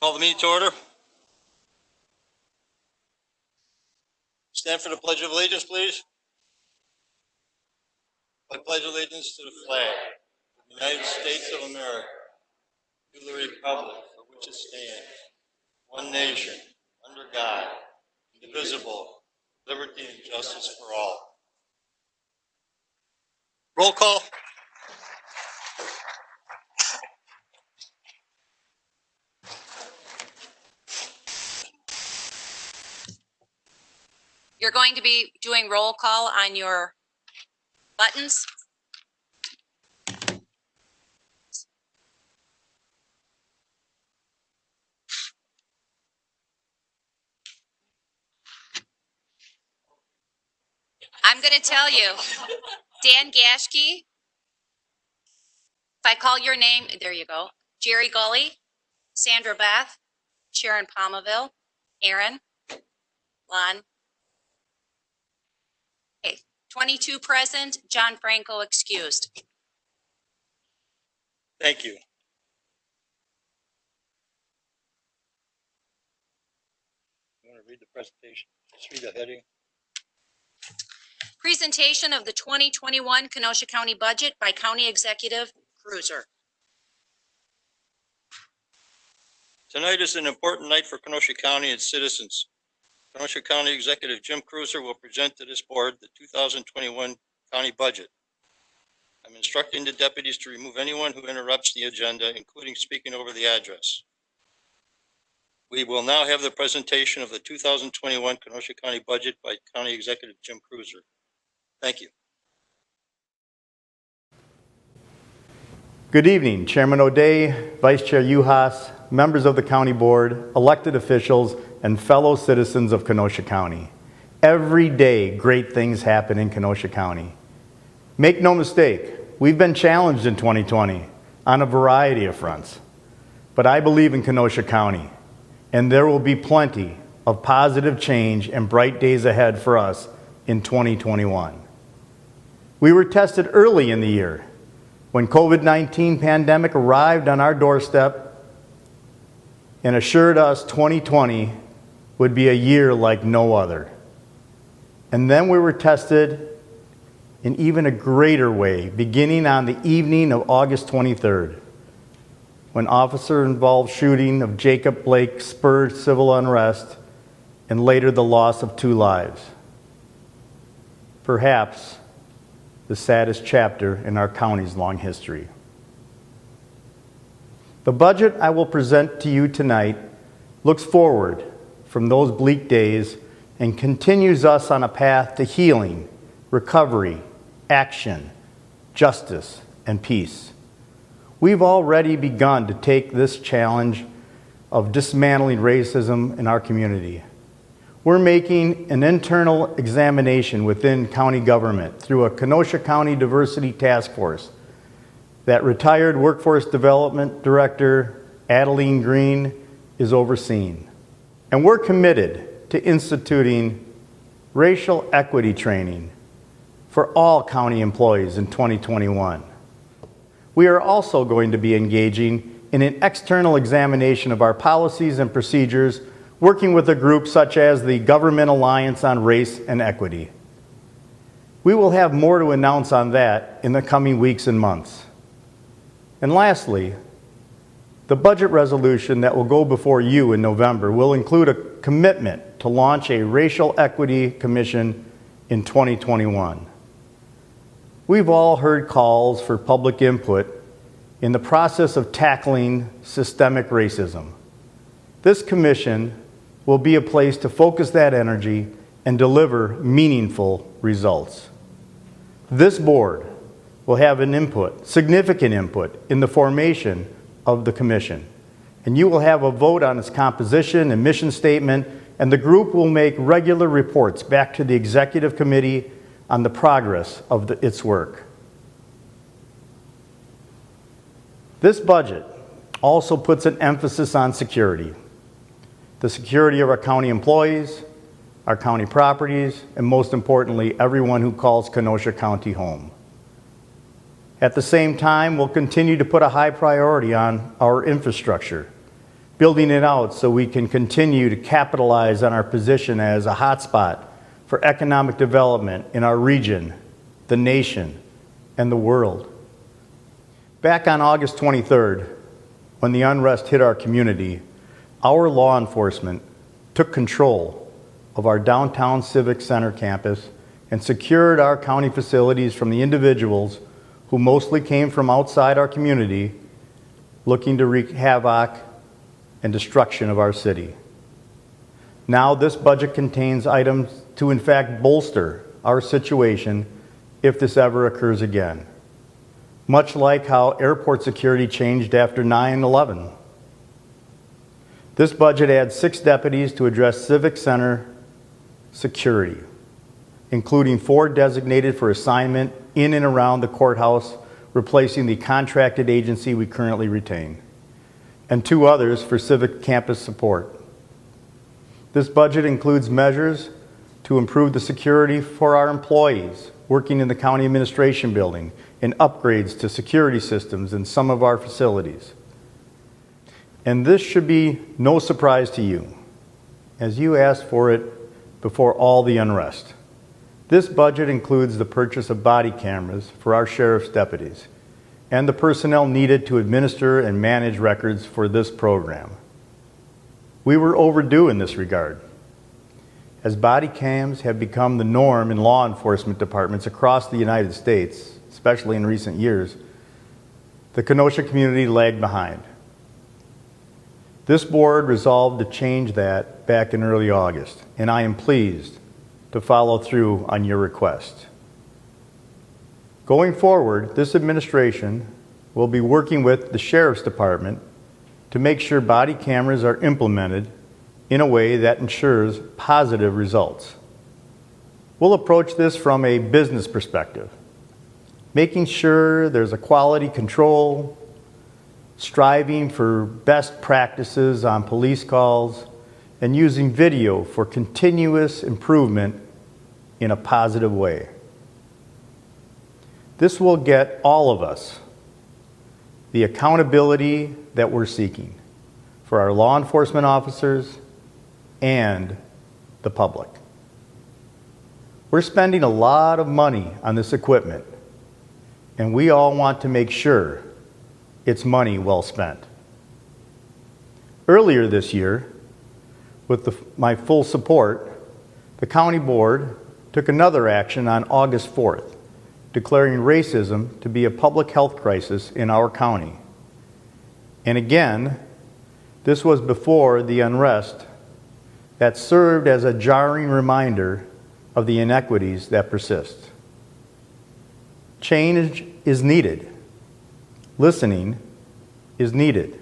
Call the meeting to order. Stand for the Pledge of Allegiance, please. I pledge allegiance to the flag of the United States of America, to the republic for which it stands, one nation, under God, indivisible, liberty and justice for all. Roll call. You're going to be doing roll call on your buttons. I'm going to tell you, Dan Gashke, if I call your name, there you go. Jerry Gully, Sandra Beth, Sharon Palmaville, Aaron, Lon. Okay, 22 present, John Franco excused. Thank you. You want to read the presentation? Just read the heading. Presentation of the 2021 Kenosha County budget by County Executive Kreuser. Tonight is an important night for Kenosha County and citizens. Kenosha County Executive Jim Kreuser will present to this board the 2021 county budget. I'm instructing the deputies to remove anyone who interrupts the agenda, including speaking over the address. We will now have the presentation of the 2021 Kenosha County budget by County Executive Jim Kreuser. Thank you. Good evening, Chairman O'Day, Vice Chair Uhas, members of the County Board, elected officials, and fellow citizens of Kenosha County. Every day, great things happen in Kenosha County. Make no mistake, we've been challenged in 2020 on a variety of fronts. But I believe in Kenosha County, and there will be plenty of positive change and bright days ahead for us in 2021. We were tested early in the year when COVID-19 pandemic arrived on our doorstep and assured us 2020 would be a year like no other. And then we were tested in even a greater way, beginning on the evening of August 23rd, when officer-involved shooting of Jacob Blake spurred civil unrest and later the loss of 2 lives. Perhaps the saddest chapter in our county's long history. The budget I will present to you tonight looks forward from those bleak days and continues us on a path to healing, recovery, action, justice, and peace. We've already begun to take this challenge of dismantling racism in our community. We're making an internal examination within county government through a Kenosha County Diversity Task Force that retired Workforce Development Director Adeline Green is overseeing. And we're committed to instituting racial equity training for all county employees in 2021. We are also going to be engaging in an external examination of our policies and procedures, working with a group such as the Government Alliance on Race and Equity. We will have more to announce on that in the coming weeks and months. And lastly, the budget resolution that will go before you in November will include a commitment to launch a Racial Equity Commission in 2021. We've all heard calls for public input in the process of tackling systemic racism. This commission will be a place to focus that energy and deliver meaningful results. This board will have an input, significant input, in the formation of the commission. And you will have a vote on its composition and mission statement, and the group will make regular reports back to the executive committee on the progress of its work. This budget also puts an emphasis on security. The security of our county employees, our county properties, and most importantly, everyone who calls Kenosha County home. At the same time, we'll continue to put a high priority on our infrastructure, building it out so we can continue to capitalize on our position as a hotspot for economic development in our region, the nation, and the world. Back on August 23rd, when the unrest hit our community, our law enforcement took control of our downtown Civic Center campus and secured our county facilities from the individuals who mostly came from outside our community looking to wreak havoc and destruction of our city. Now this budget contains items to in fact bolster our situation if this ever occurs again, much like how airport security changed after 9/11. This budget adds 6 deputies to address Civic Center security, including 4 designated for assignment in and around the courthouse, replacing the contracted agency we currently retain, and 2 others for civic campus support. This budget includes measures to improve the security for our employees working in the county administration building and upgrades to security systems in some of our facilities. And this should be no surprise to you, as you asked for it before all the unrest. This budget includes the purchase of body cameras for our sheriff's deputies and the personnel needed to administer and manage records for this program. We were overdue in this regard, as body cams have become the norm in law enforcement departments across the United States, especially in recent years. The Kenosha community lagged behind. This board resolved to change that back in early August, and I am pleased to follow through on your request. Going forward, this administration will be working with the Sheriff's Department to make sure body cameras are implemented in a way that ensures positive results. We'll approach this from a business perspective, making sure there's a quality control, striving for best practices on police calls, and using video for continuous improvement in a positive way. This will get all of us the accountability that we're seeking for our law enforcement officers and the public. We're spending a lot of money on this equipment, and we all want to make sure it's money well spent. Earlier this year, with my full support, the County Board took another action on August 4th, declaring racism to be a public health crisis in our county. And again, this was before the unrest that served as a jarring reminder of the inequities that persist. Change is needed. Listening is needed.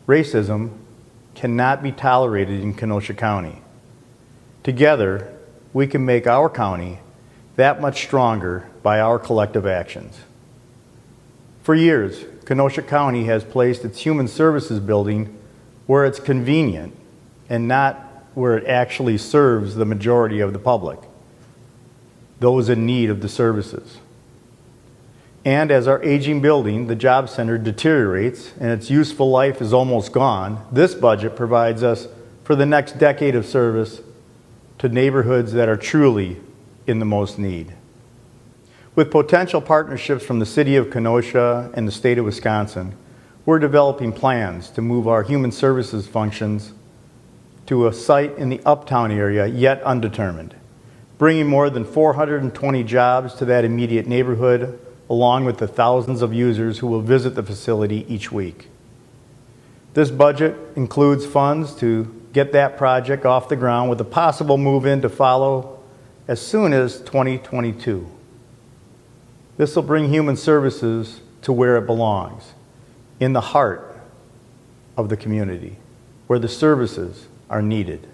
Racism cannot be tolerated in Kenosha County. Together, we can make our county that much stronger by our collective actions. For years, Kenosha County has placed its Human Services building where it's convenient and not where it actually serves the majority of the public, those in need of the services. And as our aging building, the Job Center, deteriorates and its useful life is almost gone, this budget provides us for the next decade of service to neighborhoods that are truly in the most need. With potential partnerships from the City of Kenosha and the State of Wisconsin, we're developing plans to move our human services functions to a site in the Uptown area yet undetermined, bringing more than 420 jobs to that immediate neighborhood, along with the thousands of users who will visit the facility each week. This budget includes funds to get that project off the ground, with a possible move-in to follow as soon as 2022. This will bring human services to where it belongs, in the heart of the community, where the services are needed.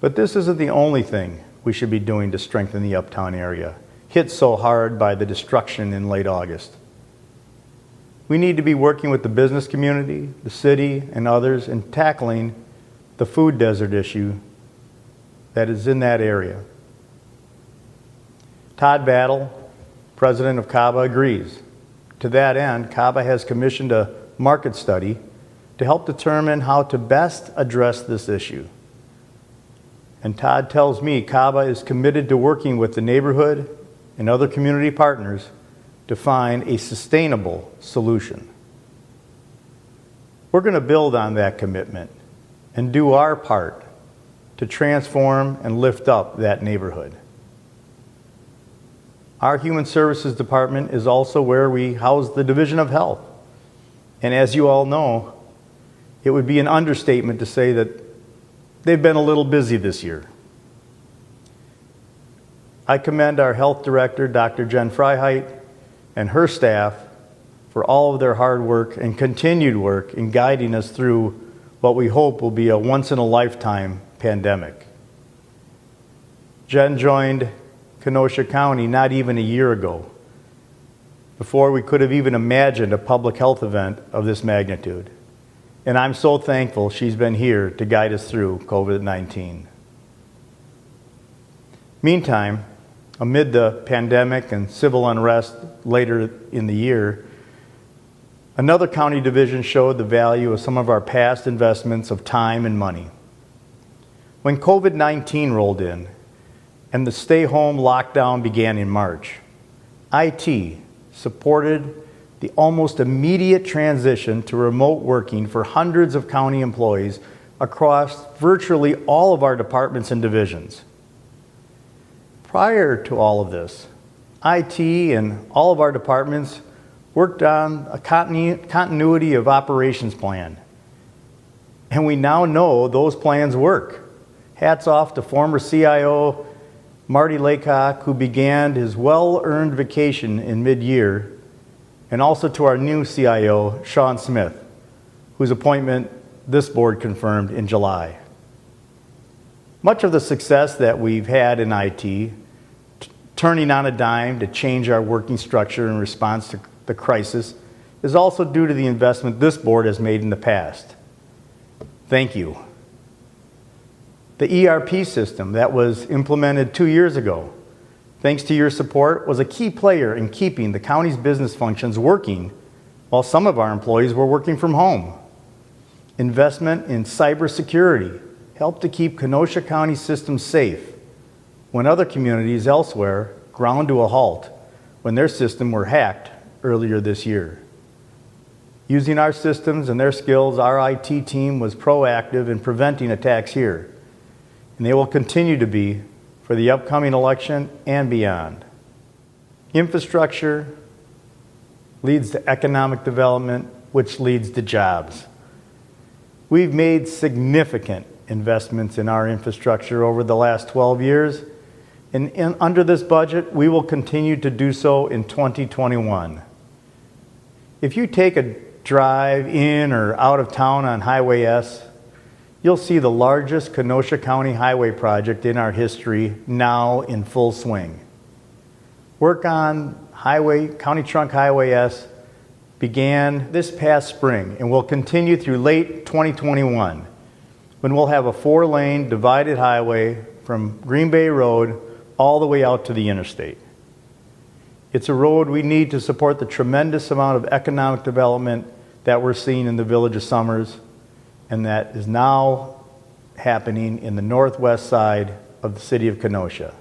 But this isn't the only thing we should be doing to strengthen the Uptown area, hit so hard by the destruction in late August. We need to be working with the business community, the city, and others in tackling the food desert issue that is in that area. Todd Battle, president of CABA, agrees. To that end, CABA has commissioned a market study to help determine how to best address this issue. And Todd tells me CABA is committed to working with the neighborhood and other community partners to find a sustainable solution. We're going to build on that commitment and do our part to transform and lift up that neighborhood. Our Human Services Department is also where we house the Division of Health. And as you all know, it would be an understatement to say that they've been a little busy this year. I commend our Health Director, Dr. Jen Freiheit, and her staff for all of their hard work and continued work in guiding us through what we hope will be a once-in-a-lifetime pandemic. Jen joined Kenosha County not even a year ago, before we could have even imagined a public health event of this magnitude. And I'm so thankful she's been here to guide us through COVID-19. Meantime, amid the pandemic and civil unrest later in the year, another county division showed the value of some of our past investments of time and money. When COVID-19 rolled in and the stay-home lockdown began in March, IT supported the almost immediate transition to remote working for hundreds of county employees across virtually all of our departments and divisions. Prior to all of this, IT and all of our departments worked on a continuity of operations plan. And we now know those plans work. Hats off to former CIO Marty Laycock, who began his well-earned vacation in mid-year, and also to our new CIO, Sean Smith, whose appointment this board confirmed in July. Much of the success that we've had in IT, turning on a dime to change our working structure in response to the crisis, is also due to the investment this board has made in the past. Thank you. The ERP system that was implemented 2 years ago, thanks to your support, was a key player in keeping the county's business functions working while some of our employees were working from home. Investment in cybersecurity helped to keep Kenosha County systems safe when other communities elsewhere ground to a halt when their systems were hacked earlier this year. Using our systems and their skills, our IT team was proactive in preventing attacks here, and they will continue to be for the upcoming election and beyond. Infrastructure leads to economic development, which leads to jobs. We've made significant investments in our infrastructure over the last 12 years, and under this budget, we will continue to do so in 2021. If you take a drive in or out of town on Highway S, you'll see the largest Kenosha County highway project in our history now in full swing. Work on County Trunk Highway S began this past spring and will continue through late 2021, when we'll have a 4-lane divided highway from Green Bay Road all the way out to the interstate. It's a road we need to support the tremendous amount of economic development that we're seeing in the Village of Summers, and that is now happening in the northwest side of the city of Kenosha.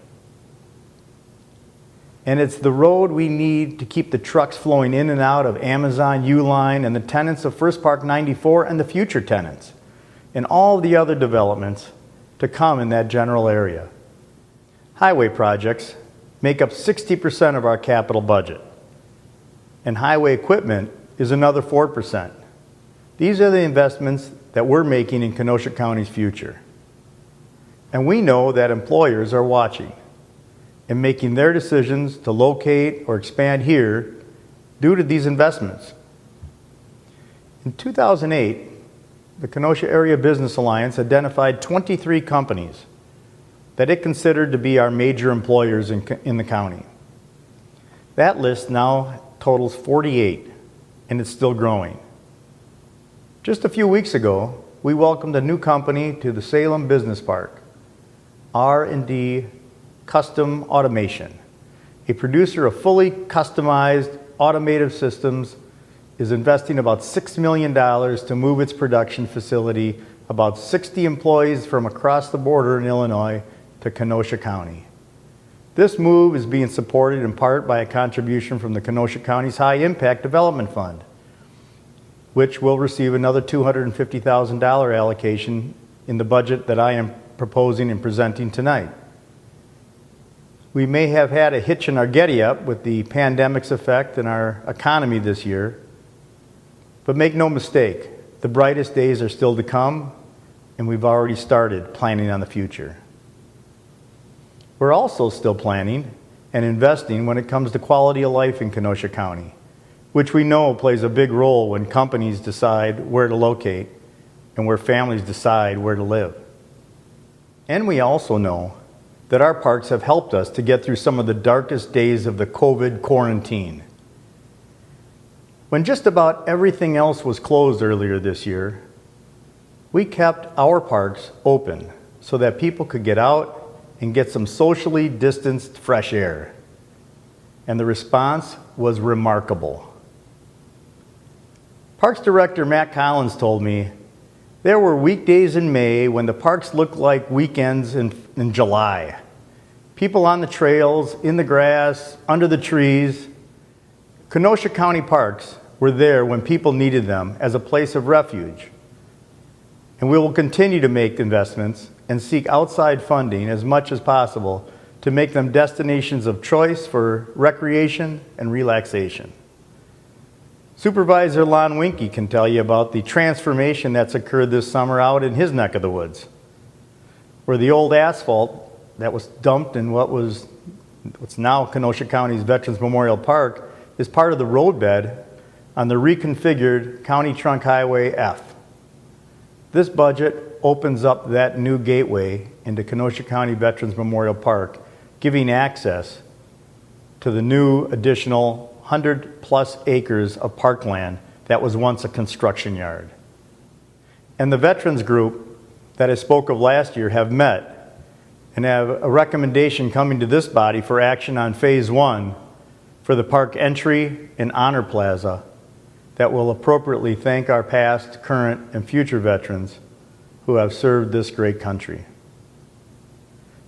And it's the road we need to keep the trucks flowing in and out of Amazon, U-Line, and the tenants of First Park 94 and the future tenants, and all the other developments to come in that general area. Highway projects make up 60% of our capital budget, and highway equipment is another 4%. These are the investments that we're making in Kenosha County's future. And we know that employers are watching and making their decisions to locate or expand here due to these investments. In 2008, the Kenosha Area Business Alliance identified 23 companies that it considered to be our major employers in the county. That list now totals 48, and it's still growing. Just a few weeks ago, we welcomed a new company to the Salem Business Park, R&D Custom Automation. A producer of fully customized automated systems is investing about $6 million to move its production facility, about 60 employees from across the border in Illinois, to Kenosha County. This move is being supported in part by a contribution from the Kenosha County's High Impact Development Fund, which will receive another $250,000 allocation in the budget that I am proposing and presenting tonight. We may have had a hitch in our giddy-up with the pandemic's effect in our economy this year, but make no mistake, the brightest days are still to come, and we've already started planning on the future. We're also still planning and investing when it comes to quality of life in Kenosha County, which we know plays a big role when companies decide where to locate and where families decide where to live. And we also know that our parks have helped us to get through some of the darkest days of the COVID quarantine. When just about everything else was closed earlier this year, we kept our parks open so that people could get out and get some socially distanced fresh air. And the response was remarkable. Parks Director Matt Collins told me there were weekdays in May when the parks looked like weekends in July. People on the trails, in the grass, under the trees. Kenosha County parks were there when people needed them as a place of refuge. And we will continue to make investments and seek outside funding as much as possible to make them destinations of choice for recreation and relaxation. Supervisor Lon Winkie can tell you about the transformation that's occurred this summer out in his neck of the woods, where the old asphalt that was dumped in what's now Kenosha County's Veterans Memorial Park is part of the roadbed on the reconfigured County Trunk Highway F. This budget opens up that new gateway into Kenosha County Veterans Memorial Park, giving access to the new additional 100-plus acres of parkland that was once a construction yard. And the veterans group that I spoke of last year have met and have a recommendation coming to this body for action on Phase 1 for the park entry and honor plaza that will appropriately thank our past, current, and future veterans who have served this great country.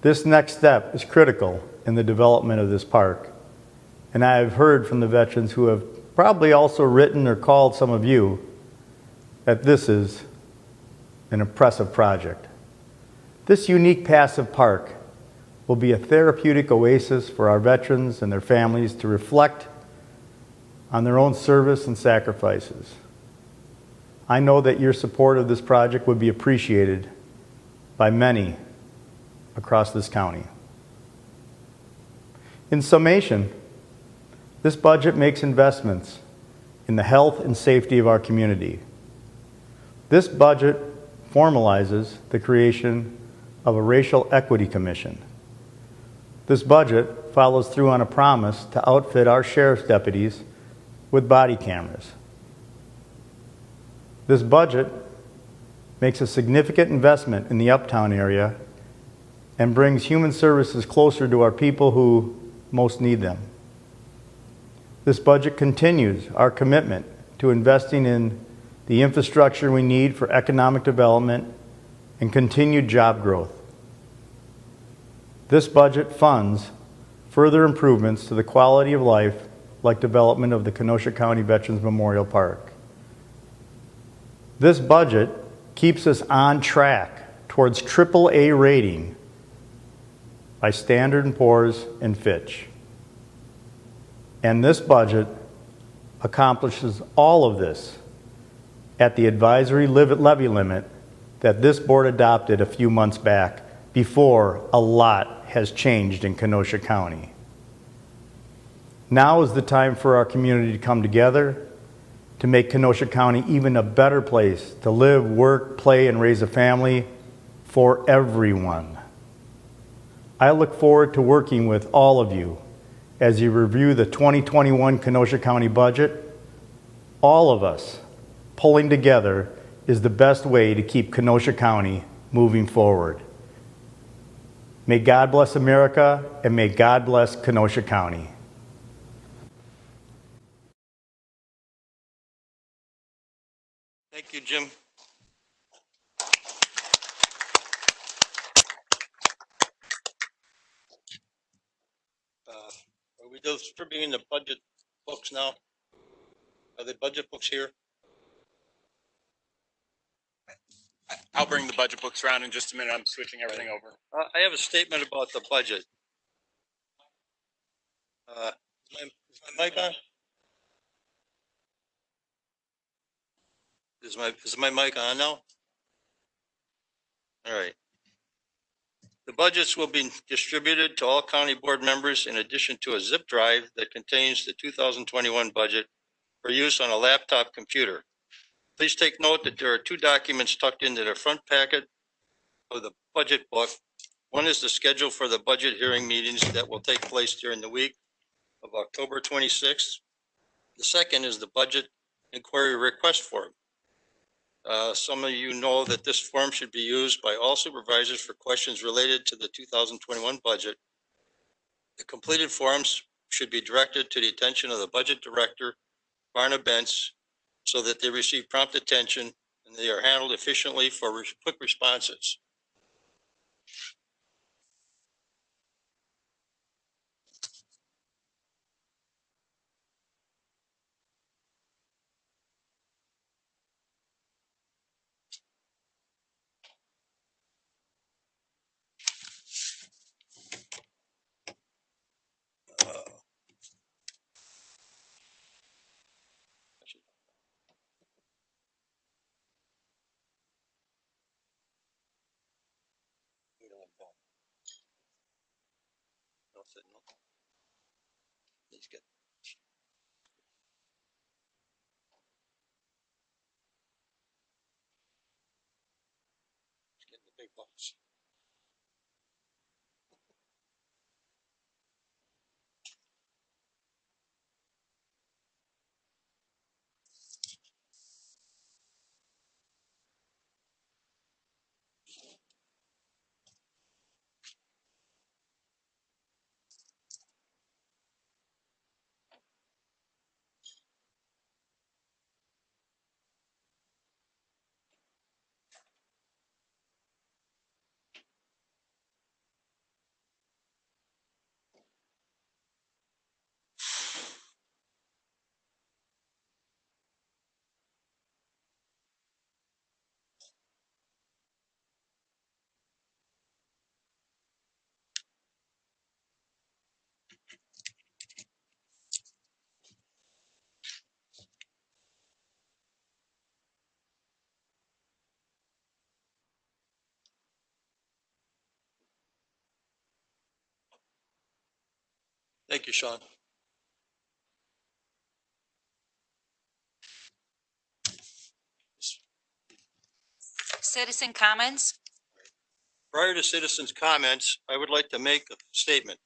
This next step is critical in the development of this park, and I have heard from the veterans who have probably also written or called some of you that this is an impressive project. This unique passive park will be a therapeutic oasis for our veterans and their families to reflect on their own service and sacrifices. I know that your support of this project would be appreciated by many across this county. In summation, this budget makes investments in the health and safety of our community. This budget formalizes the creation of a Racial Equity Commission. This budget follows through on a promise to outfit our sheriff's deputies with body cameras. This budget makes a significant investment in the Uptown area and brings human services closer to our people who most need them. This budget continues our commitment to investing in the infrastructure we need for economic development and continued job growth. This budget funds further improvements to the quality of life, like development of the Kenosha County Veterans Memorial Park. This budget keeps us on track towards AAA rating by Standard & Poor's and Fitch. And this budget accomplishes all of this at the advisory levy limit that this board adopted a few months back, before a lot has changed in Kenosha County. Now is the time for our community to come together to make Kenosha County even a better place to live, work, play, and raise a family for everyone. I look forward to working with all of you as you review the 2021 Kenosha County budget. All of us pulling together is the best way to keep Kenosha County moving forward. May God bless America, and may God bless Kenosha County. Jim. Are we distributing the budget books now? Are the budget books here? I'll bring the budget books around in just a minute. I'm switching everything over. I have a statement about the budget. Is my mic on? Is my mic on now? All right. The budgets will be distributed to all county board members in addition to a zip drive that contains the 2021 budget for use on a laptop computer. Please take note that there are two documents tucked into the front packet of the budget book. One is the schedule for the budget hearing meetings that will take place during the week of October 26th. The second is the budget inquiry request form. Some of you know that this form should be used by all supervisors for questions related to the 2021 budget. The completed forms should be directed to the attention of the budget director, Barna Bentz, so that they receive prompt attention and they are handled efficiently for quick responses. Let's get the big box. Thank you, Sean. Citizen comments? Prior to citizens' comments, I would like to make a statement.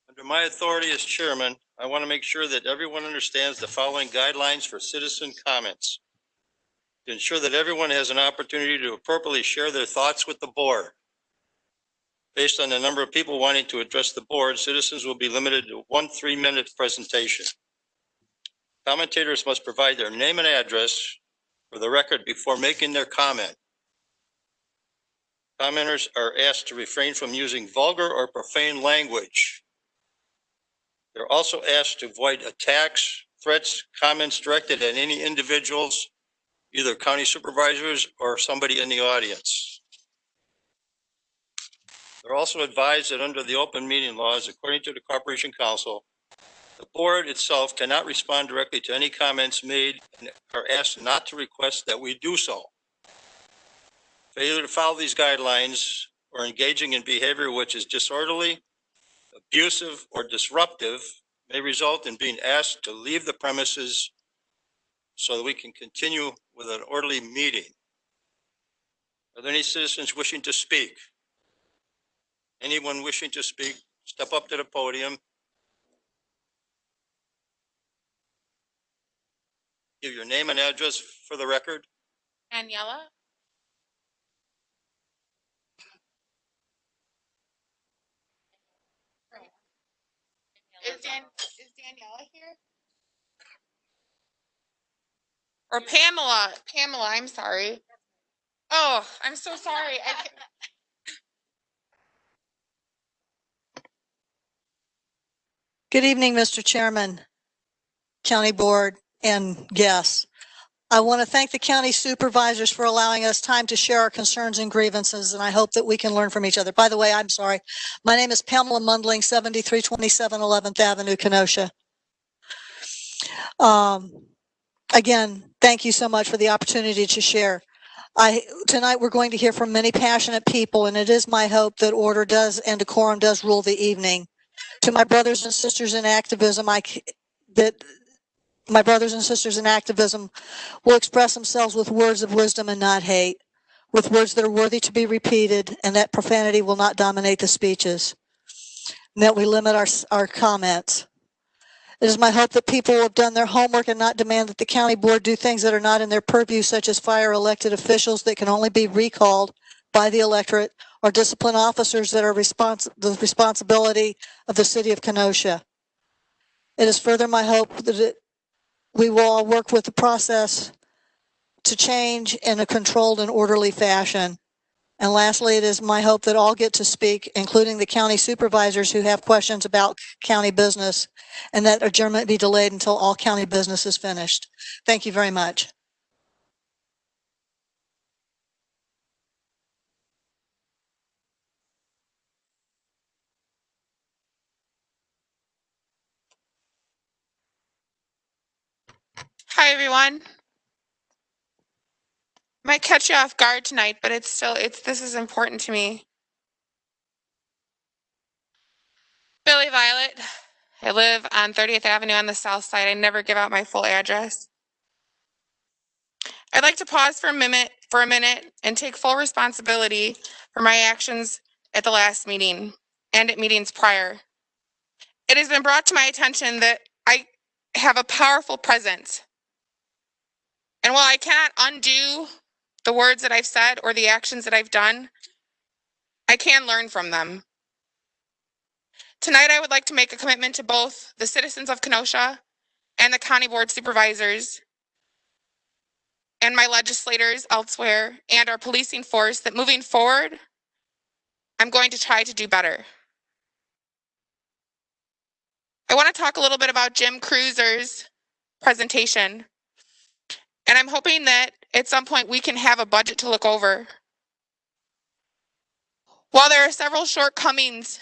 Under my authority as chairman, I want to make sure that everyone understands the following guidelines for citizen comments. To ensure that everyone has an opportunity to appropriately share their thoughts with the board. Based on the number of people wanting to address the board, citizens will be limited to 1 3-minute presentation. Commentators must provide their name and address for the record before making their comment. Commenters are asked to refrain from using vulgar or profane language. They're also asked to avoid attacks, threats, comments directed at any individuals, either county supervisors or somebody in the audience. They're also advised that under the open meeting laws, according to the Corporation Council, the board itself cannot respond directly to any comments made and are asked not to request that we do so. Failure to follow these guidelines or engaging in behavior which is disorderly, abusive, or disruptive may result in being asked to leave the premises so that we can continue with an orderly meeting. Are there any citizens wishing to speak? Anyone wishing to speak, step up to the podium. Give your name and address for the record. Daniela? Is Daniela here? Or Pamela. Pamela, I'm sorry. Oh, I'm so sorry. Good evening, Mr. Chairman, County Board, and guests. I want to thank the county supervisors for allowing us time to share our concerns and grievances, and I hope that we can learn from each other. By the way, I'm sorry. My name is Pamela Mundling, 7327 11th Avenue, Kenosha. Again, thank you so much for the opportunity to share. Tonight we're going to hear from many passionate people, and it is my hope that order does and decorum does rule the evening. To my brothers and sisters in activism, my brothers and sisters in activism will express themselves with words of wisdom and not hate, with words that are worthy to be repeated, and that profanity will not dominate the speeches, and that we limit our comments. It is my hope that people will have done their homework and not demand that the county board do things that are not in their purview, such as fire elected officials that can only be recalled by the electorate, or discipline officers that are the responsibility of the city of Kenosha. It is further my hope that we will all work with the process to change in a controlled and orderly fashion. And lastly, it is my hope that all get to speak, including the county supervisors who have questions about county business, and that adjournment be delayed until all county business is finished. Thank you very much. Hi, everyone. Might catch you off guard tonight, but this is important to me. Billy Violet. I live on 30th Avenue on the south side. I never give out my full address. I'd like to pause for a minute and take full responsibility for my actions at the last meeting and at meetings prior. It has been brought to my attention that I have a powerful presence. And while I cannot undo the words that I've said or the actions that I've done, I can learn from them. Tonight, I would like to make a commitment to both the citizens of Kenosha and the county board supervisors and my legislators elsewhere and our policing force that moving forward, I'm going to try to do better. I want to talk a little bit about Jim Kreuser's presentation, and I'm hoping that at some point we can have a budget to look over. While there are several shortcomings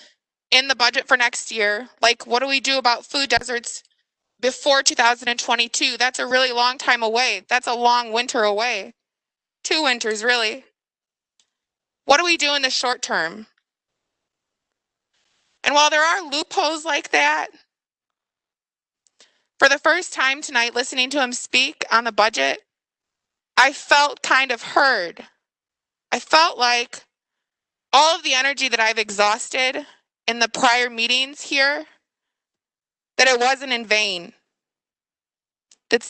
in the budget for next year, like what do we do about food deserts before 2022? That's a really long time away. That's a long winter away. 2 winters, really. What do we do in the short term? And while there are loopholes like that, for the first time tonight, listening to him speak on the budget, I felt kind of heard. I felt like all of the energy that I've exhausted in the prior meetings here, that it wasn't in vain. That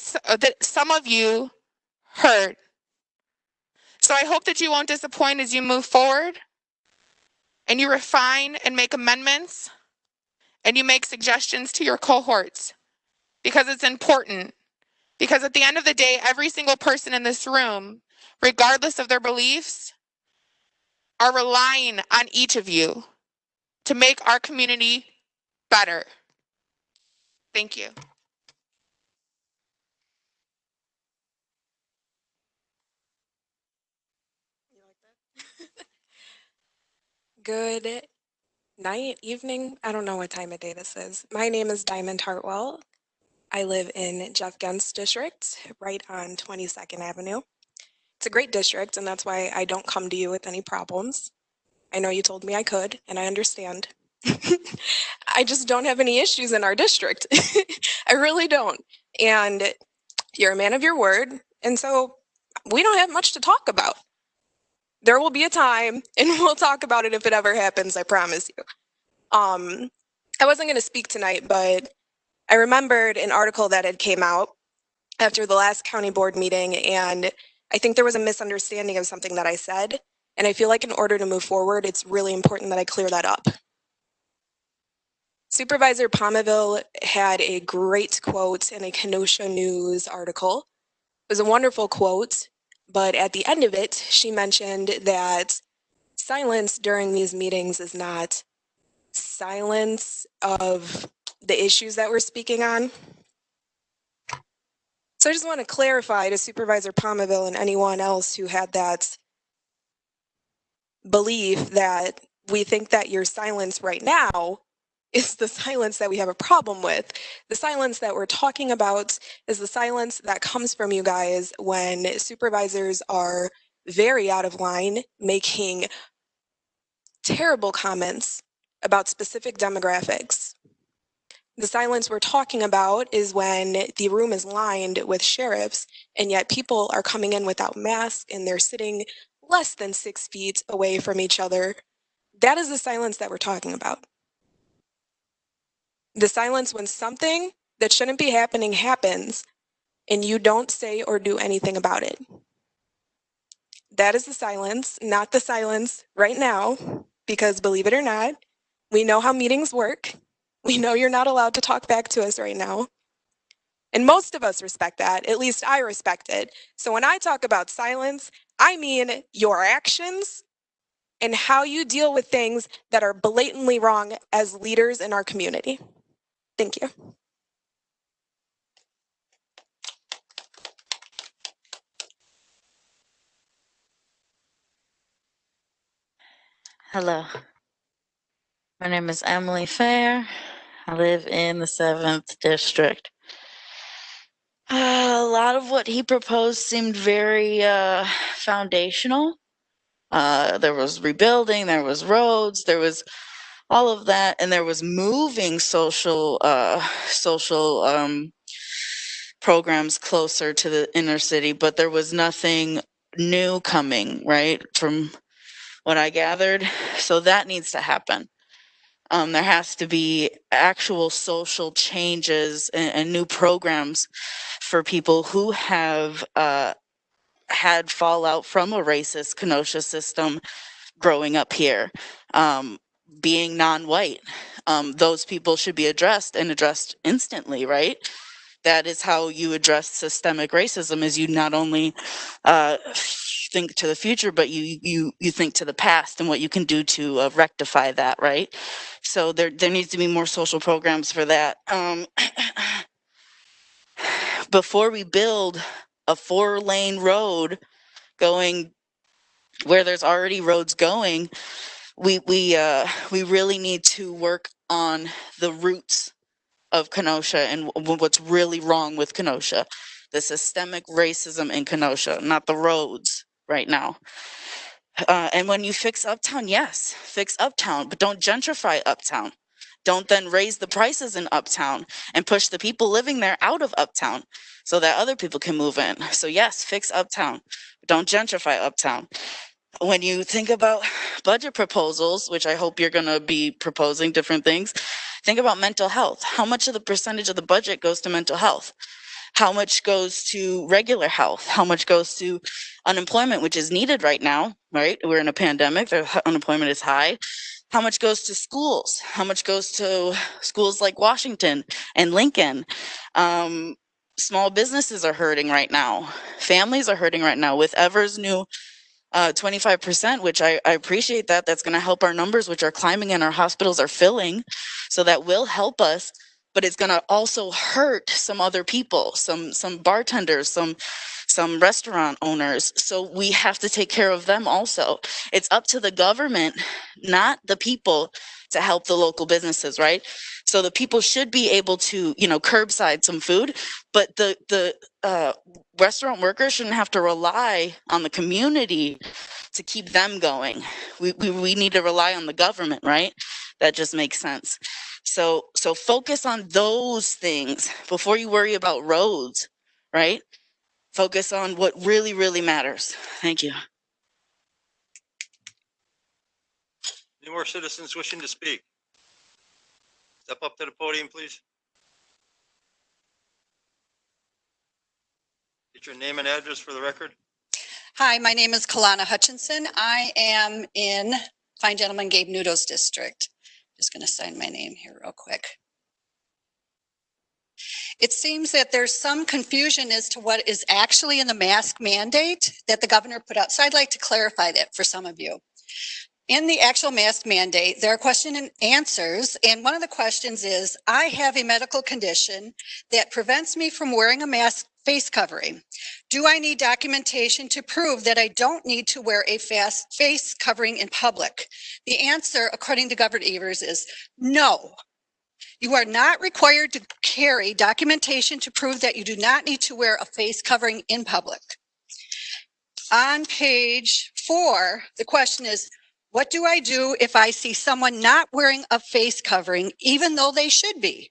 some of you heard. So I hope that you won't disappoint as you move forward and you refine and make amendments and you make suggestions to your cohorts, because it's important. Because at the end of the day, every single person in this room, regardless of their beliefs, are relying on each of you to make our community better. Thank you. Good night, evening. I don't know what time of day this is. My name is Diamond Hartwell. I live in Jeff Gent's district, right on 22nd Avenue. It's a great district, and that's why I don't come to you with any problems. I know you told me I could, and I understand. I just don't have any issues in our district. I really don't. And you're a man of your word, and so we don't have much to talk about. There will be a time, and we'll talk about it if it ever happens, I promise you. I wasn't going to speak tonight, but I remembered an article that had came out after the last county board meeting, and I think there was a misunderstanding of something that I said, and I feel like in order to move forward, it's really important that I clear that up. Supervisor Palmaville had a great quote in a Kenosha News article was a wonderful quote, but at the end of it, she mentioned that silence during these meetings is not silence of the issues that we're speaking on. So I just want to clarify to Supervisor Palmaville and anyone else who had that belief that we think that your silence right now is the silence that we have a problem with. The silence that we're talking about is the silence that comes from you guys when supervisors are very out of line, making terrible comments about specific demographics. The silence we're talking about is when the room is lined with sheriffs and yet people are coming in without masks and they're sitting less than 6 feet away from each other. That is the silence that we're talking about. The silence when something that shouldn't be happening happens and you don't say or do anything about it. That is the silence, not the silence right now, because believe it or not, we know how meetings work. We know you're not allowed to talk back to us right now. And most of us respect that. At least I respect it. So when I talk about silence, I mean your actions and how you deal with things that are blatantly wrong as leaders in our community. Thank you. Hello, my name is Emily Fair. I live in the 7th District. A lot of what he proposed seemed very foundational. There was rebuilding, there was roads, there was all of that, and there was moving social programs closer to the inner city, but there was nothing new coming, right, from what I gathered. So that needs to happen. There has to be actual social changes and new programs for people who have had fallout from a racist Kenosha system growing up here, being non-white. Those people should be addressed and addressed instantly, right? That is how you address systemic racism, is you not only think to the future, but you think to the past and what you can do to rectify that, right? So there needs to be more social programs for that. Before we build a 4-lane road going where there's already roads going, we really need to work on the roots of Kenosha and what's really wrong with Kenosha, the systemic racism in Kenosha, not the roads right now. And when you fix Uptown, yes, fix Uptown, but don't gentrify Uptown. Don't then raise the prices in Uptown and push the people living there out of Uptown so that other people can move in. So yes, fix Uptown, but don't gentrify Uptown. When you think about budget proposals, which I hope you're going to be proposing different things, think about mental health. How much of the percentage of the budget goes to mental health? How much goes to regular health? How much goes to unemployment, which is needed right now, right? We're in a pandemic, the unemployment is high. How much goes to schools? How much goes to schools like Washington and Lincoln? Small businesses are hurting right now. Families are hurting right now with Ever's new 25%, which I appreciate that. That's going to help our numbers, which are climbing and our hospitals are filling. So that will help us, but it's going to also hurt some other people, some bartenders, some restaurant owners. So we have to take care of them also. It's up to the government, not the people, to help the local businesses, right? So the people should be able to, curbside some food, but the restaurant workers shouldn't have to rely on the community to keep them going. We need to rely on the government, right? That just makes sense. So focus on those things before you worry about roads, right? Focus on what really, really matters. Thank you. Any more citizens wishing to speak? Step up to the podium, please. Get your name and address for the record. Hi, my name is Kalana Hutchinson. I am in fine gentleman Gabe Nudo's district. Just going to sign my name here real quick. It seems that there's some confusion as to what is actually in the mask mandate that the governor put out. So I'd like to clarify that for some of you. In the actual mask mandate, there are question and answers. And one of the questions is, I have a medical condition that prevents me from wearing a mask face covering. Do I need documentation to prove that I don't need to wear a face covering in public? The answer, according to Governor Evers, is no. You are not required to carry documentation to prove that you do not need to wear a face covering in public. On page 4, the question is, what do I do if I see someone not wearing a face covering, even though they should be?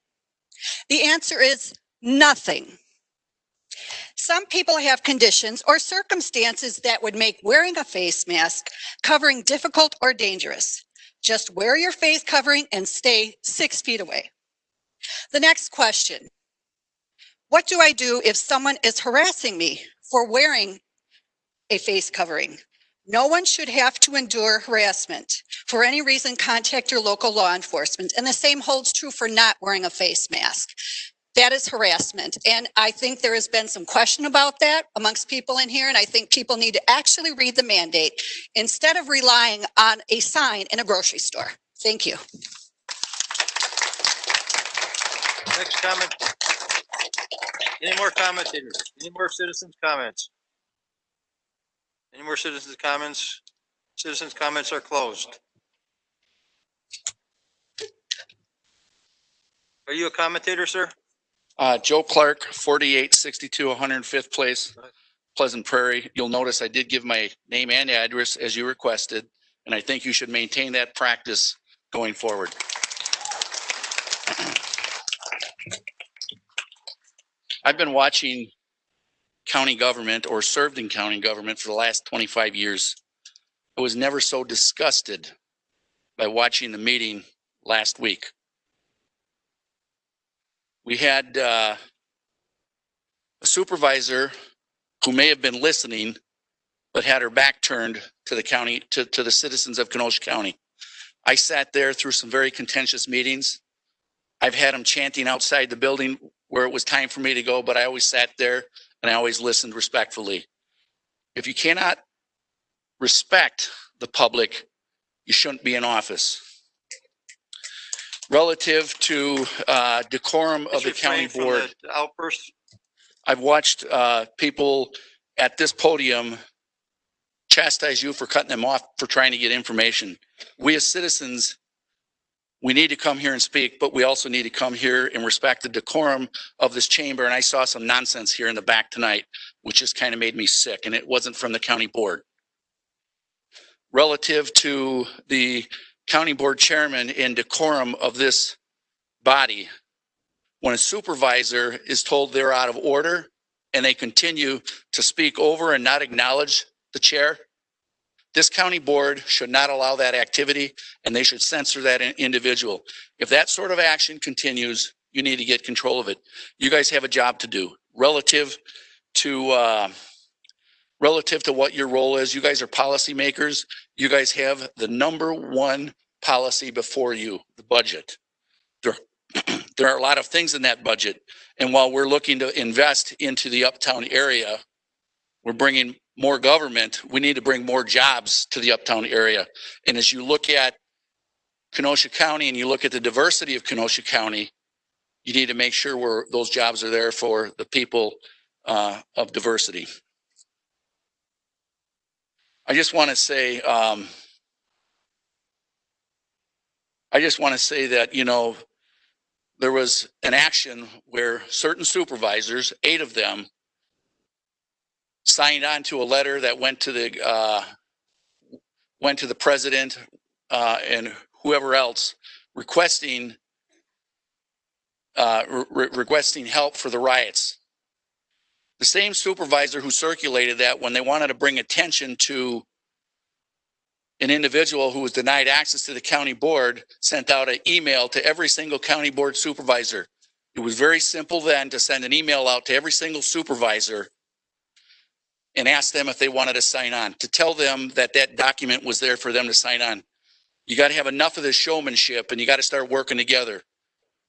The answer is nothing. Some people have conditions or circumstances that would make wearing a face mask covering difficult or dangerous. Just wear your face covering and stay 6 feet away. The next question, what do I do if someone is harassing me for wearing a face covering? No one should have to endure harassment. For any reason, contact your local law enforcement. And the same holds true for not wearing a face mask. That is harassment. And I think there has been some question about that amongst people in here. And I think people need to actually read the mandate instead of relying on a sign in a grocery store. Thank you. Next comment. Any more commentators? Any more citizens' comments? Any more citizens' comments? Citizens' comments are closed. Are you a commentator, sir? Joe Clark, 4862 105th Place, Pleasant Prairie. You'll notice I did give my name and address as you requested, and I think you should maintain that practice going forward. I've been watching county government or served in county government for the last 25 years. I was never so disgusted by watching the meeting last week. We had a supervisor who may have been listening, but had her back turned to the county, to the citizens of Kenosha County. I sat there through some very contentious meetings. I've had them chanting outside the building where it was time for me to go, but I always sat there and I always listened respectfully. If you cannot respect the public, you shouldn't be in office. Relative to decorum of the county board, Outburst. I've watched people at this podium chastise you for cutting them off for trying to get information. We as citizens, we need to come here and speak, but we also need to come here and respect the decorum of this chamber. And I saw some nonsense here in the back tonight, which just kind of made me sick, and it wasn't from the county board. Relative to the county board chairman and decorum of this body, when a supervisor is told they're out of order and they continue to speak over and not acknowledge the chair, this county board should not allow that activity, and they should censor that individual. If that sort of action continues, you need to get control of it. You guys have a job to do relative to what your role is. You guys are policymakers. You guys have the #1 policy before you, the budget. There are a lot of things in that budget. And while we're looking to invest into the uptown area, we're bringing more government. We need to bring more jobs to the uptown area. And as you look at Kenosha County and you look at the diversity of Kenosha County, you need to make sure those jobs are there for the people of diversity. I just want to say, that, you know, there was an action where certain supervisors, 8 of them, signed on to a letter that went to the president and whoever else requesting help for the riots. The same supervisor who circulated that, when they wanted to bring attention to an individual who was denied access to the county board, sent out an email to every single county board supervisor. It was very simple then to send an email out to every single supervisor and ask them if they wanted to sign on, to tell them that that document was there for them to sign on. You got to have enough of this showmanship, and you got to start working together.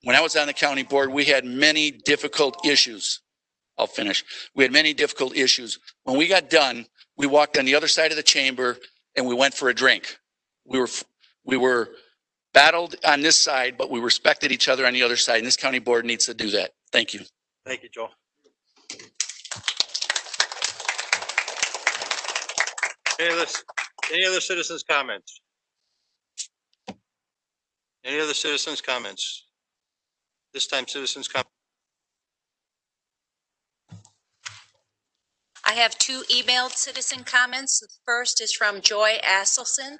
When I was on the county board, we had many difficult issues. I'll finish. We had many difficult issues. When we got done, we walked on the other side of the chamber and we went for a drink. We were battled on this side, but we respected each other on the other side. And this county board needs to do that. Thank you. Thank you, Joe. Any other citizens' comments? Any other citizens' comments? This time, citizens' comments. I have 2 emailed citizen comments. The first is from Joy Asselson.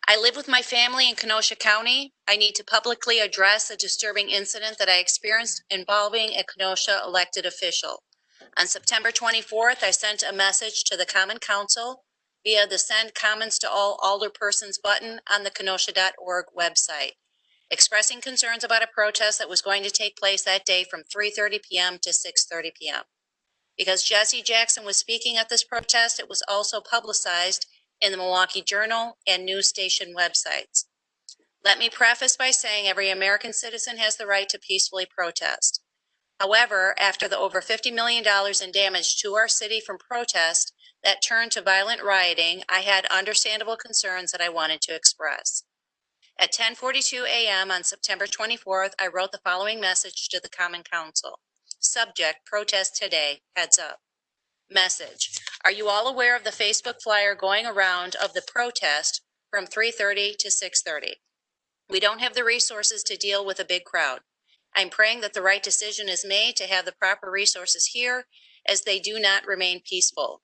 I live with my family in Kenosha County. I need to publicly address a disturbing incident that I experienced involving a Kenosha elected official. On September 24th, I sent a message to the Common Council via the Send Comments to All Alderpersons button on the Kenosha.org website, expressing concerns about a protest that was going to take place that day from 3:30 p.m. to 6:30 p.m. Because Jesse Jackson was speaking at this protest, it was also publicized in the Milwaukee Journal and news station websites. Let me preface by saying every American citizen has the right to peacefully protest. However, after the over $50 million in damage to our city from protest that turned to violent rioting, I had understandable concerns that I wanted to express. At 10:42 a.m. on September 24th, I wrote the following message to the Common Council. Subject, protest today, heads up. Message, are you all aware of the Facebook flyer going around of the protest from 3:30 to 6:30? We don't have the resources to deal with a big crowd. I'm praying that the right decision is made to have the proper resources here as they do not remain peaceful.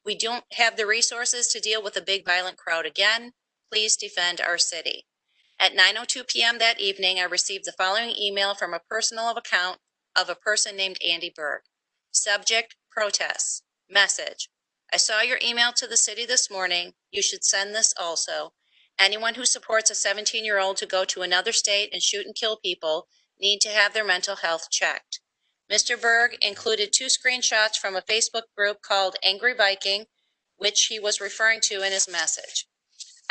We don't have the resources to deal with a big violent crowd again. Please defend our city. At 9:02 p.m. that evening, I received the following email from a personal account of a person named Andy Berg. Subject, protests. Message, I saw your email to the city this morning. You should send this also. Anyone who supports a 17-year-old to go to another state and shoot and kill people need to have their mental health checked. Mr. Berg included 2 screenshots from a Facebook group called Angry Viking, which he was referring to in his message.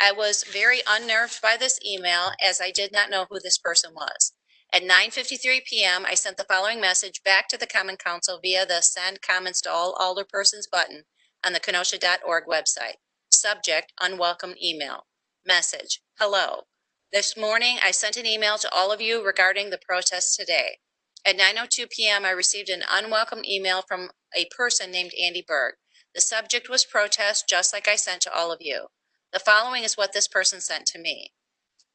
I was very unnerved by this email as I did not know who this person was. At 9:53 p.m., I sent the following message back to the Common Council via the Send Comments to All Alderpersons button on the Kenosha.org website. Subject, unwelcome email. Message, hello. This morning, I sent an email to all of you regarding the protest today. At 9:02 p.m., I received an unwelcome email from a person named Andy Berg. The subject was protest, just like I sent to all of you. The following is what this person sent to me.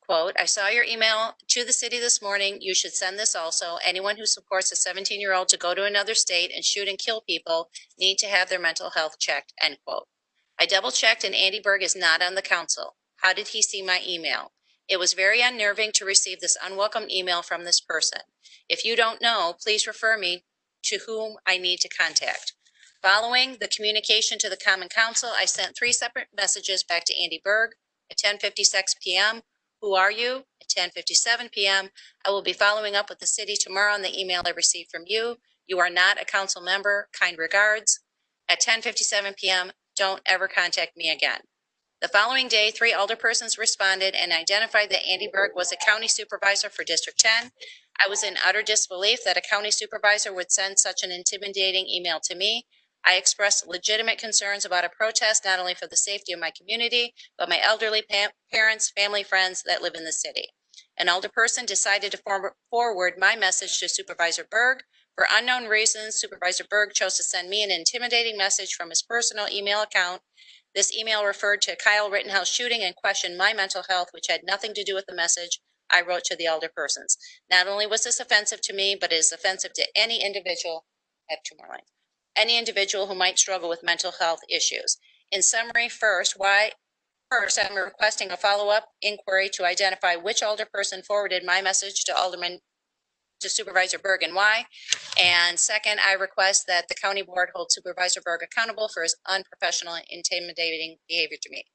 Quote, I saw your email to the city this morning. You should send this also. Anyone who supports a 17-year-old to go to another state and shoot and kill people need to have their mental health checked, end quote. I double checked and Andy Berg is not on the council. How did he see my email? It was very unnerving to receive this unwelcome email from this person. If you don't know, please refer me to whom I need to contact. Following the communication to the Common Council, I sent 3 separate messages back to Andy Berg at 10:56 p.m. Who are you? At 10:57 p.m. I will be following up with the city tomorrow on the email I received from you. You are not a council member. Kind regards. At 10:57 p.m., don't ever contact me again. The following day, 3 alderpersons responded and identified that Andy Berg was a county supervisor for District 10. I was in utter disbelief that a county supervisor would send such an intimidating email to me. I expressed legitimate concerns about a protest, not only for the safety of my community, but my elderly parents, family, friends that live in the city. An alderperson decided to forward my message to Supervisor Berg. For unknown reasons, Supervisor Berg chose to send me an intimidating message from his personal email account. This email referred to Kyle Rittenhouse shooting and questioned my mental health, which had nothing to do with the message I wrote to the alderpersons. Not only was this offensive to me, but it is offensive to any individual. I have 2 more lines. Any individual who might struggle with mental health issues. In summary, first, I'm requesting a follow-up inquiry to identify which alderperson forwarded my message to Supervisor Berg and why. And second, I request that the county board hold Supervisor Berg accountable for his unprofessional and intimidating behavior to me.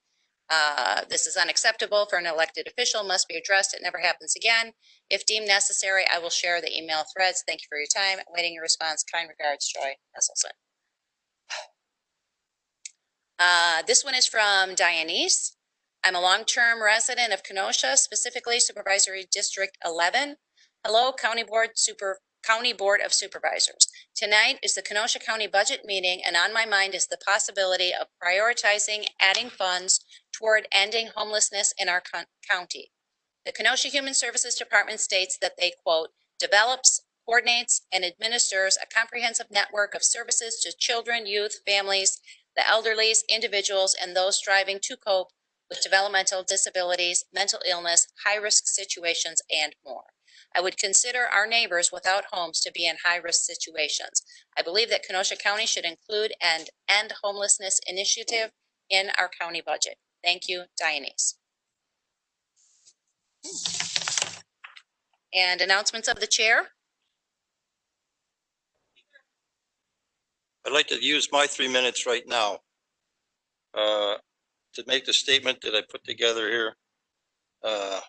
This is unacceptable for an elected official, must be addressed. It never happens again. If deemed necessary, I will share the email threads. Thank you for your time. Waiting your response. Kind regards, Joy Esselson. This one is from Dianese. I'm a long-term resident of Kenosha, specifically Supervisory District 11. Hello, County Board of Supervisors. Tonight is the Kenosha County Budget meeting, and on my mind is the possibility of prioritizing adding funds toward ending homelessness in our county. The Kenosha Human Services Department states that they, quote, develops, coordinates, and administers a comprehensive network of services to children, youth, families, the elderly, individuals, and those striving to cope with developmental disabilities, mental illness, high-risk situations, and more. I would consider our neighbors without homes to be in high-risk situations. I believe that Kenosha County should include an end homelessness initiative in our county budget. Thank you, Dianese. And announcements of the chair. I'd like to use my 3 minutes right now to make the statement that I put together here. I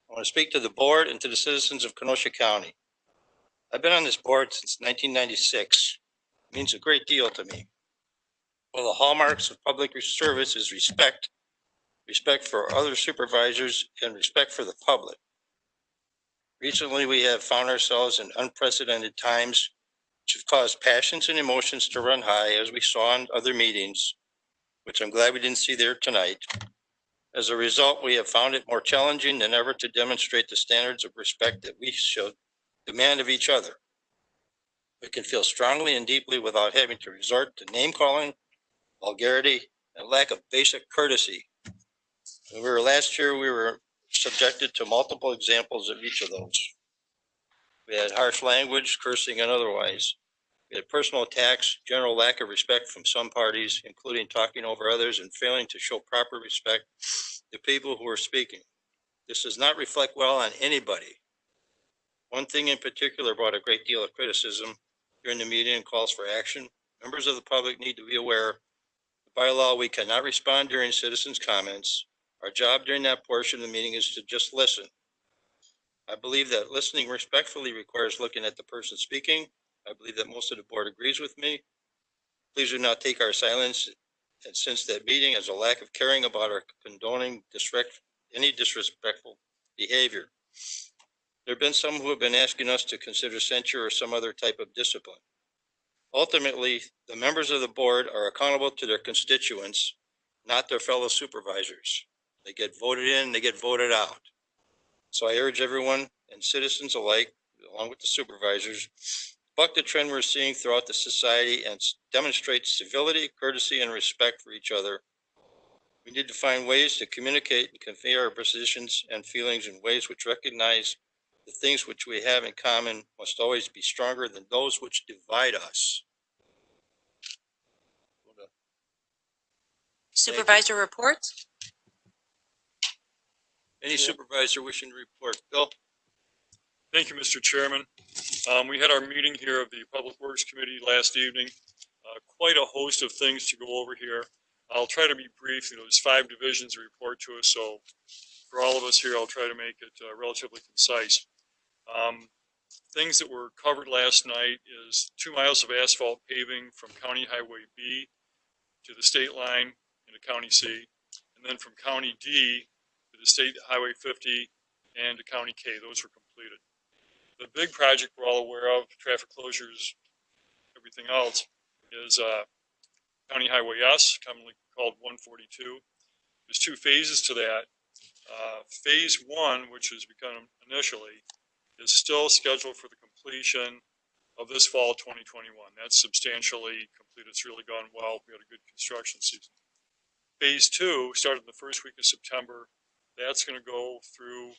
want to speak to the board and to the citizens of Kenosha County. I've been on this board since 1996. It means a great deal to me. One of the hallmarks of public service is respect for other supervisors and respect for the public. Recently, we have found ourselves in unprecedented times, which have caused passions and emotions to run high, as we saw in other meetings, which I'm glad we didn't see there tonight. As a result, we have found it more challenging than ever to demonstrate the standards of respect that we should demand of each other. We can feel strongly and deeply without having to resort to name-calling, vulgarity, and lack of basic courtesy. Last year, we were subjected to multiple examples of each of those. We had harsh language, cursing, and otherwise. We had personal attacks, general lack of respect from some parties, including talking over others and failing to show proper respect to people who were speaking. This does not reflect well on anybody. One thing in particular brought a great deal of criticism during the meeting and calls for action. Members of the public need to be aware that by law we cannot respond during citizens' comments. Our job during that portion of the meeting is to just listen. I believe that listening respectfully requires looking at the person speaking. I believe that most of the board agrees with me. Please do not take our silence and since that meeting as a lack of caring about our condoning any disrespectful behavior. There have been some who have been asking us to consider censure or some other type of discipline. Ultimately, the members of the board are accountable to their constituents, not their fellow supervisors. They get voted in, they get voted out. So I urge everyone and citizens alike, along with the supervisors, buck the trend we're seeing throughout the society and demonstrate civility, courtesy, and respect for each other. We need to find ways to communicate and convey our positions and feelings in ways which recognize the things which we have in common must always be stronger than those which divide us. Supervisor reports. Any supervisor wishing to report? Bill? Thank you, Mr. Chairman. We had our meeting here of the Public Works Committee last evening. Quite a host of things to go over here. I'll try to be brief. There's 5 divisions to report to us, so for all of us here, I'll try to make it relatively concise. Things that were covered last night is 2 miles of asphalt paving from County Highway B to the state line into County C, and then from County D to the State Highway 50 and to County K. Those were completed. The big project we're all aware of, traffic closures, everything else, is County Highway S, commonly called 142. There's 2 phases to that. Phase 1, which has begun initially, is still scheduled for the completion of this fall 2021. That's substantially complete. It's really gone well. We had a good construction season. Phase 2 started in the first week of September. That's going to go through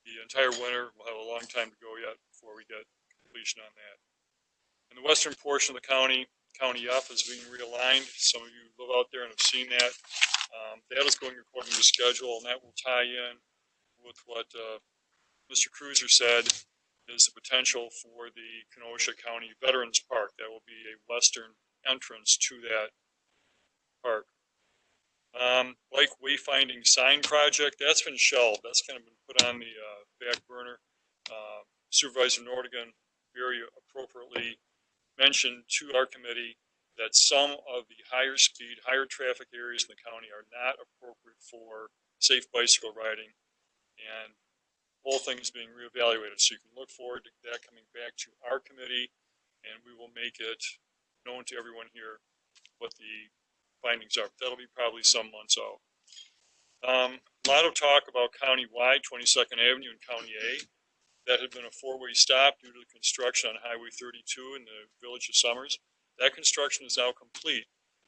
the entire winter. We'll have a long time to go yet before we get completion on that. In the western portion of the county, County F is being realigned. Some of you live out there and have seen that. That is going according to schedule, and that will tie in with what Mr. Kreuser said is the potential for the Kenosha County Veterans Park. That will be a western entrance to that park. Like wayfinding sign project, that's been shelved. That's kind of been put on the back burner. Supervisor Nordigan very appropriately mentioned to our committee that some of the higher speed, higher traffic areas in the county are not appropriate for safe bicycle riding. And the whole thing is being reevaluated. So you can look forward to that coming back to our committee, and we will make it known to everyone here what the findings are. That'll be probably some months out. A lot of talk about county-wide, 22nd Avenue and County A. That had been a four-way stop due to the construction on Highway 32 in the Village of Summers. That construction is now complete.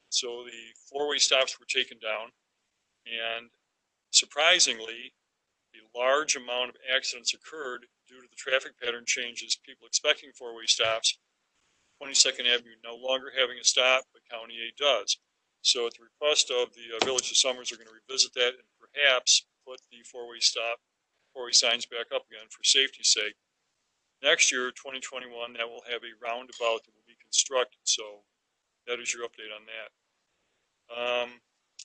So the four-way stops were taken down, and surprisingly, a large amount of accidents occurred due to the traffic pattern changes, people expecting four-way stops. 22nd Avenue no longer having a stop, but County A does. So at the request of the Village of Summers, they're going to revisit that and perhaps put the four-way signs back up again for safety's sake. Next year, 2021, that will have a roundabout that will be constructed. So that is your update on that.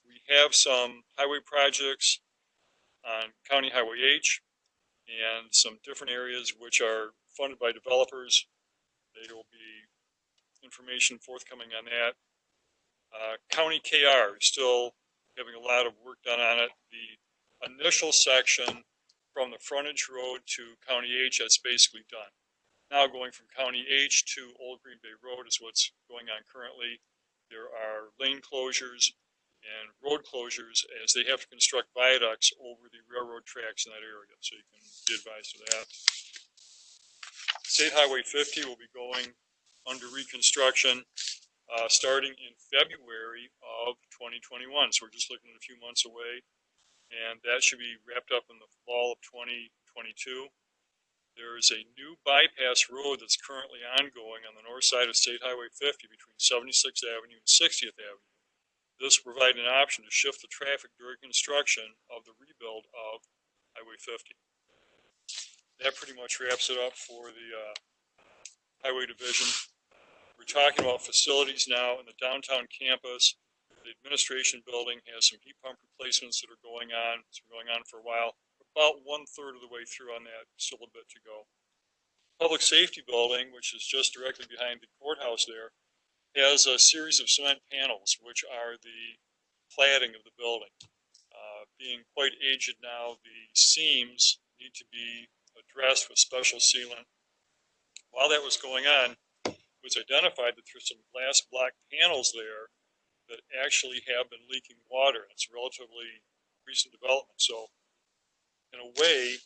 We have some highway projects on County Highway H and some different areas which are funded by developers. There will be information forthcoming on that. County KR is still having a lot of work done on it. The initial section from the frontage road to County H, that's basically done. Now going from County H to Old Green Bay Road is what's going on currently. There are lane closures and road closures as they have to construct viaducts over the railroad tracks in that area. So you can be advised of that. State Highway 50 will be going under reconstruction starting in February of 2021. So we're just looking at a few months away, and that should be wrapped up in the fall of 2022. There is a new bypass road that's currently ongoing on the north side of State Highway 50 between 76th Avenue and 60th Avenue. This will provide an option to shift the traffic during construction of the rebuild of Highway 50. That pretty much wraps it up for the Highway Division. We're talking about facilities now in the downtown campus. The administration building has some heat pump replacements that are going on. It's been going on for a while. About 1/3 of the way through on that, still a bit to go. Public safety building, which is just directly behind the courthouse there, has a series of cement panels, which are the cladding of the building. Being quite aged now, the seams need to be addressed with special sealant. While that was going on, it was identified that there's some glass block panels there that actually have been leaking water. It's a relatively recent development. So in a way,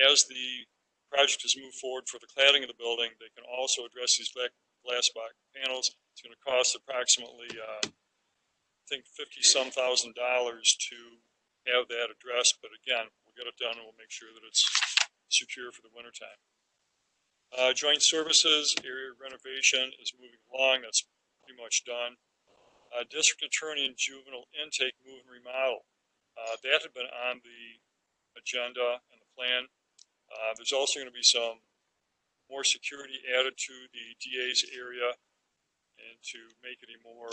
as the project has moved forward for the cladding of the building, they can also address these glass block panels. It's going to cost approximately, I think, $50-some thousand to have that addressed. But again, we'll get it done and we'll make sure that it's secure for the wintertime. Joint services area renovation is moving along. That's pretty much done. District attorney and juvenile intake move and remodel. That had been on the agenda and the plan. There's also going to be some more security added to the DA's area and to make it a more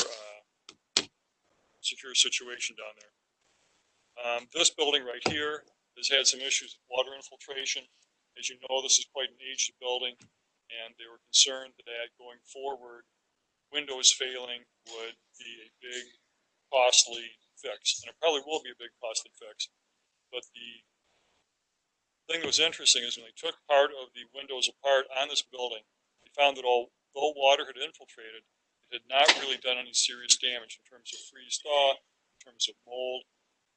secure situation down there. This building right here has had some issues with water infiltration. As you know, this is quite an aged building, and they were concerned that going forward, windows failing would be a big, costly fix. And it probably will be a big, costly fix. But the thing that was interesting is when they took part of the windows apart on this building, they found that although water had infiltrated, it had not really done any serious damage in terms of freeze-thaw, in terms of mold.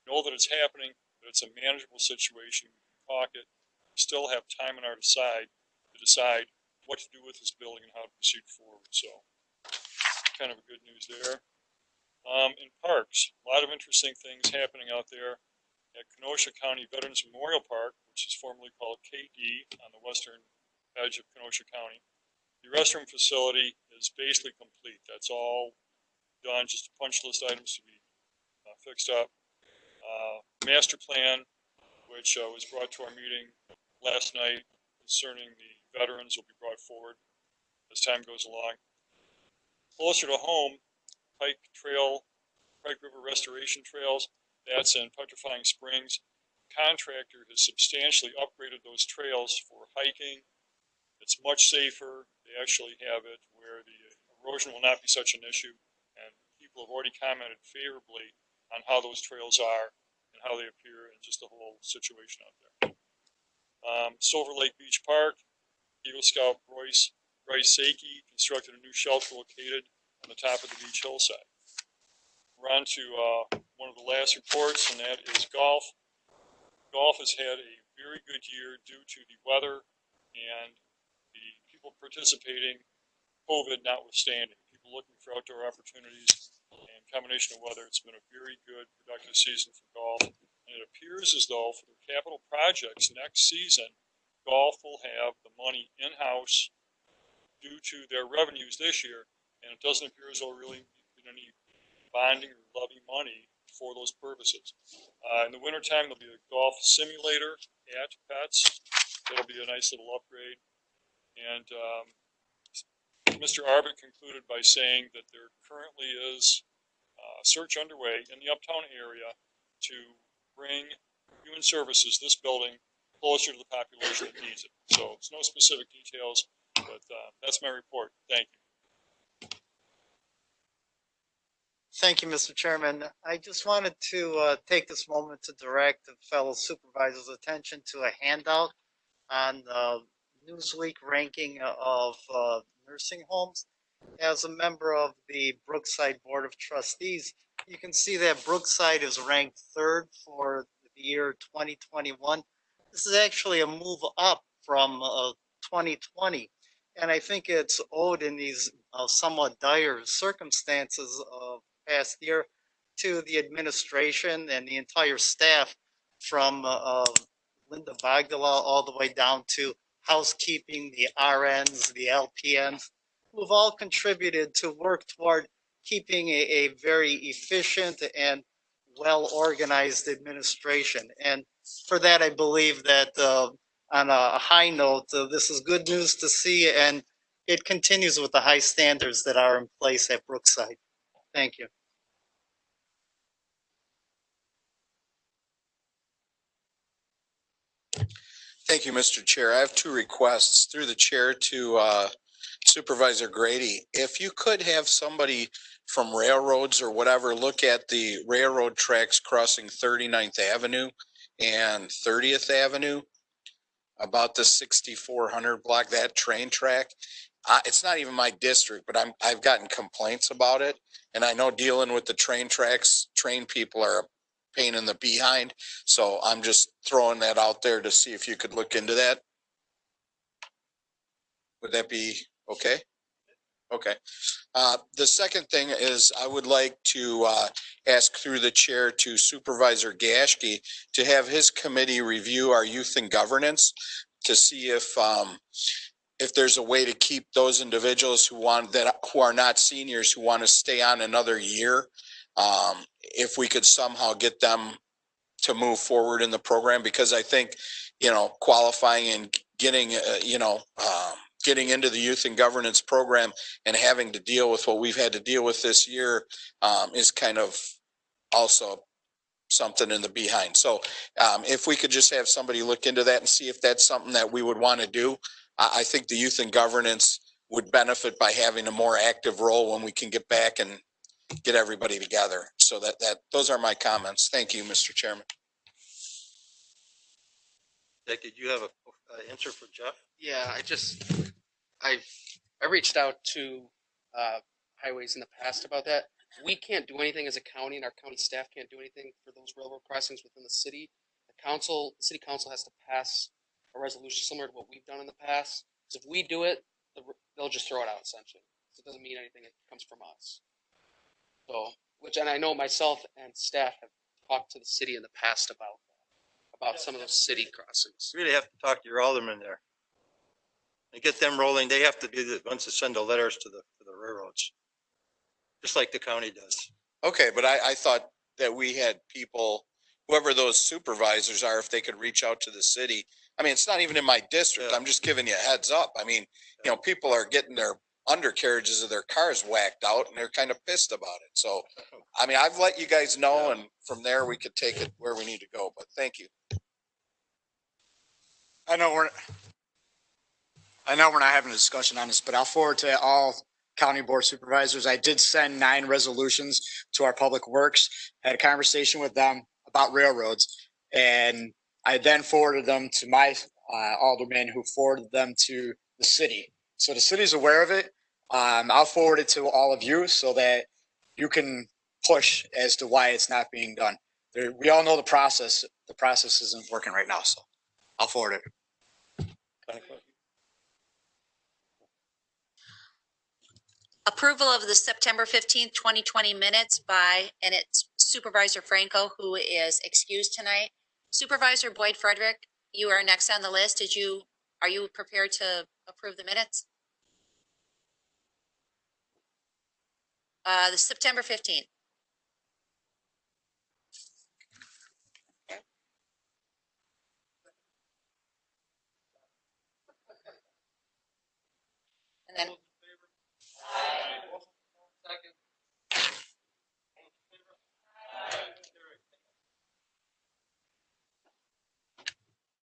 We know that it's happening, but it's a manageable situation. We can caulk it. We still have time on our side to decide what to do with this building and how to proceed forward. So, kind of good news there. In parks, a lot of interesting things happening out there at Kenosha County Veterans Memorial Park, which is formerly called KD on the western edge of Kenosha County. The restroom facility is basically complete. That's all done, just punch list items to be fixed up. Master plan, which was brought to our meeting last night concerning the veterans, will be brought forward as time goes along. Closer to home, Pike River Restoration Trails, that's in Petrifying Springs. Contractor has substantially upgraded those trails for hiking. It's much safer. They actually have it where the erosion will not be such an issue, and people have already commented favorably on how those trails are. and how they appear and just the whole situation out there. Silver Lake Beach Park, Eagle Scout Bryce Sakey constructed a new shelter located on the top of the beach hillside. We're on to one of the last reports, and that is golf. Golf has had a very good year due to the weather and the people participating, COVID notwithstanding. People looking for outdoor opportunities, and combination of weather, it's been a very good, productive season for golf. And it appears as though for their capital projects next season, golf will have the money in-house due to their revenues this year, and it doesn't appear as though really been any bonding or levy money for those purposes. In the wintertime, there'll be a golf simulator at Pets. That'll be a nice little upgrade. And Mr. Arbit concluded by saying that there currently is a search underway in the uptown area to bring human services, this building, closer to the population that needs it. So it's no specific details, but that's my report. Thank you. Thank you, Mr. Chairman. I just wanted to take this moment to direct the fellow supervisors' attention to a handout on the Newsweek ranking of nursing homes. As a member of the Brookside Board of Trustees, you can see that Brookside is ranked 3rd for the year 2021. This is actually a move up from 2020. And I think it's owed in these somewhat dire circumstances of past year to the administration and the entire staff from Linda Bogdala all the way down to housekeeping, the RNs, the LPNs, who've all contributed to work toward keeping a very efficient and well-organized administration. And for that, I believe that on a high note, this is good news to see, and it continues with the high standards that are in place at Brookside. Thank you. Thank you, Mr. Chair. I have 2 requests through the chair to Supervisor Grady. If you could have somebody from railroads or whatever look at the railroad tracks crossing 39th Avenue and 30th Avenue, about the 6400 block, that train track. It's not even my district, but I've gotten complaints about it. And I know dealing with the train tracks, train people are a pain in the behind. So I'm just throwing that out there to see if you could look into that. Would that be okay? Okay. The second thing is I would like to ask through the chair to Supervisor Gashke to have his committee review our youth and governance to see if there's a way to keep those individuals who are not seniors who want to stay on another year. If we could somehow get them to move forward in the program, because I think, qualifying and getting, getting into the youth and governance program and having to deal with what we've had to deal with this year is kind of also something in the behind. So if we could just have somebody look into that and see if that's something that we would want to do. I think the youth and governance would benefit by having a more active role when we can get back and get everybody together. So those are my comments. Thank you, Mr. Chairman. Dick, did you have an answer for Jeff? Yeah, I reached out to highways in the past about that. We can't do anything as a county, and our county staff can't do anything for those railroad crossings within the city. The city council has to pass a resolution similar to what we've done in the past. So if we do it, they'll just throw it out essentially. So it doesn't mean anything that comes from us. So, and I know myself and staff have talked to the city in the past about some of those city crossings. You really have to talk to your alderman there and get them rolling. They have to be the ones to send the letters to the railroads, just like the county does. Okay, but I thought that we had people, whoever those supervisors are, if they could reach out to the city. I mean, it's not even in my district. Yeah. I'm just giving you a heads up. I mean, people are getting their undercarriages of their cars whacked out and they're kind of pissed about it. So, I mean, I've let you guys know, and from there we could take it where we need to go, but thank you. I know we're not having a discussion on this, but I'll forward to all county board supervisors. I did send 9 resolutions to our public works, had a conversation with them about about railroads. And I then forwarded them to my alderman, who forwarded them to the city. So the city's aware of it. I'll forward it to all of you so that you can push as to why it's not being done. We all know the process. The process isn't working right now, so I'll forward it. Approval of the September 15th, 2020 minutes by, and it's Supervisor Franco, who is excused tonight. Supervisor Boyd Frederick, you are next on the list. Are you prepared to approve the minutes? The September 15th.